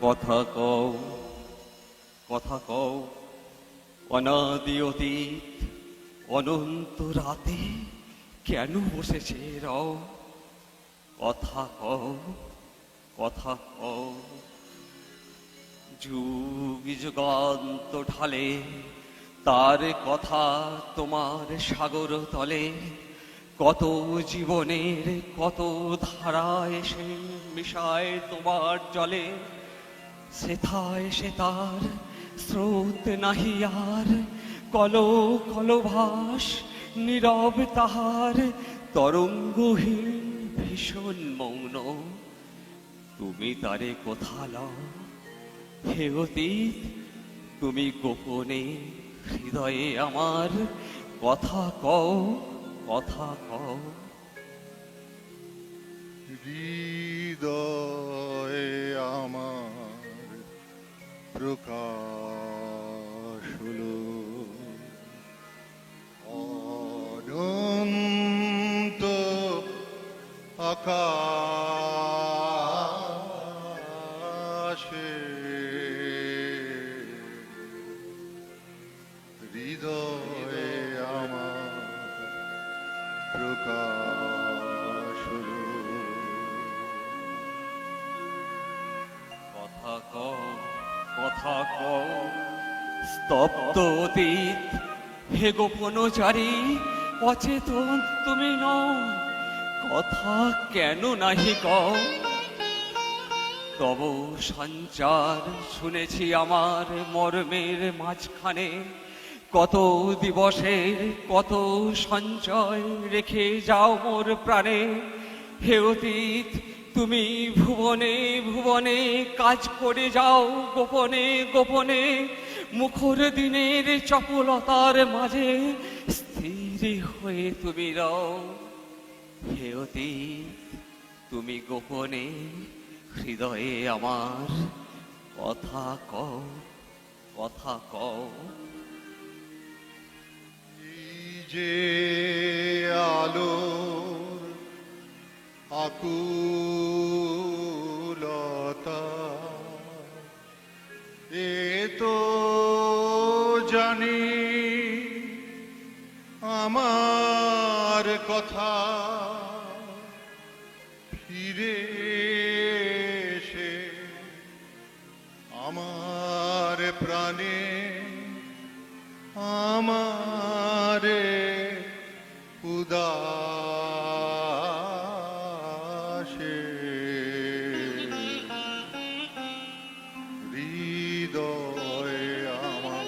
কথা কও, কথা কও, অনাদি অতীত অনন্ত রাতে কেন বসেছে রও? কথা কও, কথা কও। যুগ যুগান্ত ঢালে তার কথা তোমার সাগর তলে, কত জীবনের কত ধারা এসে মিশায় তোমার জলে। সেথায় সে তার স্রোত নাহি আর, কলো কলো ভাস নীরব তাহার, তরঙ্গহীন ভীষণ মৌন। তুমি তারে কোথা লও হে অতীত, তুমি গোপনে হৃদয়ে আমার, কথা কও, কথা কও। হৃদয়ে আমার প্রকাশ হলো অনন্ত আকাশে। হৃদয়ে আমার প্রকাশ হলো। কথা কও, কথা কও। স্তব্ধ অতীত হে গোপনচারী, অচেতন তুমি নও, কথা কেন নাহি কও? তব সঞ্চার শুনেছি আমার মর্মের মাঝখানে, কত দিবসের কত সঞ্চয় রেখে যাও মোর প্রাণে। হে অতীত তুমি ভুবনে ভুবনে কাজ করে যাও গোপনে গোপনে, মুখর দিনের চপলতার মাঝে স্থির হয়ে তুমি রও। হে অতীত তুমি গোপনে হৃদয়ে আমার, কথা কও, কথা কও। এই যে আলোর আকুলতা, এ তো জানি আমার কথা ফিরে এসে আমার প্রাণে আমারে উদাসে। হৃদয়ে আমার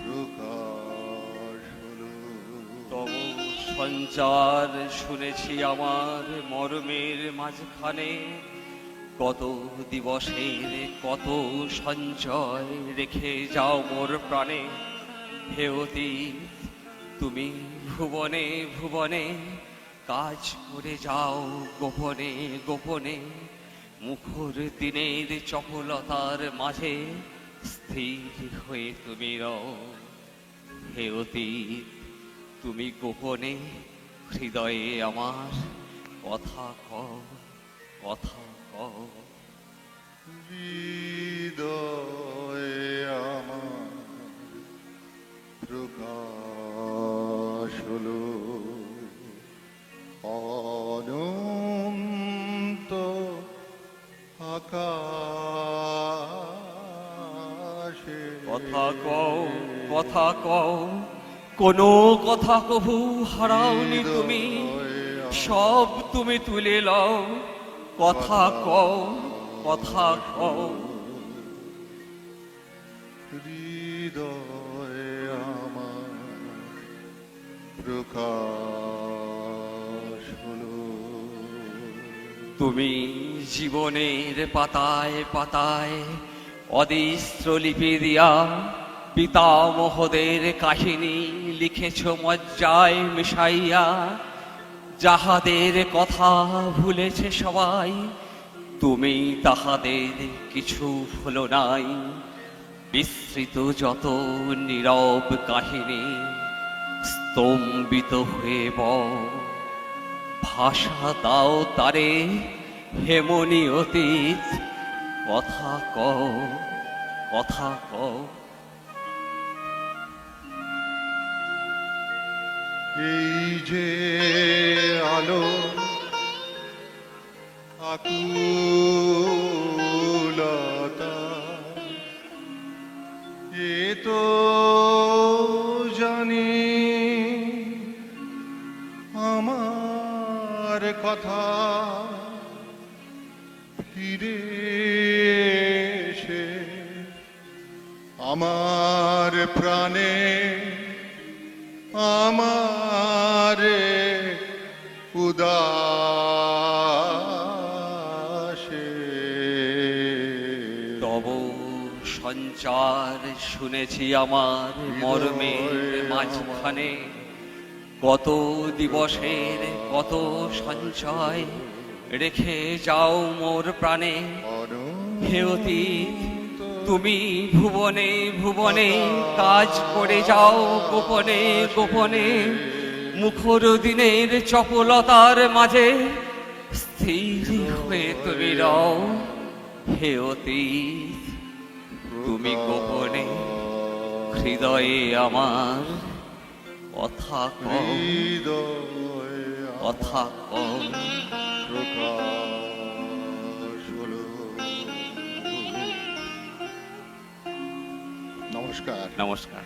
প্রকাশ হলো। তব সঞ্চার শুনেছি আমার মর্মের মাঝখানে, কত দিবসের কত সঞ্চয় রেখে যাও মোর প্রাণে। হে অতীত তুমি ভুবনে ভুবনে কাজ করে যাও গোপনে গোপনে, মুখর দিনের চপলতার মাঝে স্থির হয়ে তুমি রও। হে অতীত তুমি গোপনে হৃদয়ে আমার, কথা কও, কথা কও। হৃদয়ে আমার প্রকাশ হলো অনন্ত আকাশে। কথা কও, কথা কও। কোনো কথা কভু হারাওনি তুমি, সব তুমি তুলে লও। কথা কও, কথা কও। হৃদয়ে আমার প্রকাশ হলো। তুমি জীবনের পাতায় পাতায় অদিস্ত্র লিপি দিয়া পিতামহদের কাহিনী লিখেছ মজ্জায় মিশাইয়া। যাহাদের কথা ভুলেছে সবাই, তুমি তাহাদের কিছু ভুলো নাই। বিস্তৃত যত নীরব কাহিনী স্তম্ভিত হয়ে ভাষা দাও তারে হেমনি অতীত, কথা কও, কথা কও। এই যে আলো আকুলতা, এ তো জানি আমার কথা ফিরে এসে আমার প্রাণে আমারে উদাসে। তব সঞ্চার শুনেছি আমার মর্মের মাঝখানে, কত দিবসের কত সঞ্চয় রেখে যাও মোর প্রাণে। হে অতীত, তুমি ভুবনে ভুবনে কাজ করে যাও গোপনে গোপনে, মুখর দিনের চপলতার মাঝে স্থির হয়ে তুমি রও। হে অতীত, তুমি গোপনে হৃদয়ে আমার কথা কও, কথা কও। নমস্কার। নমস্কার।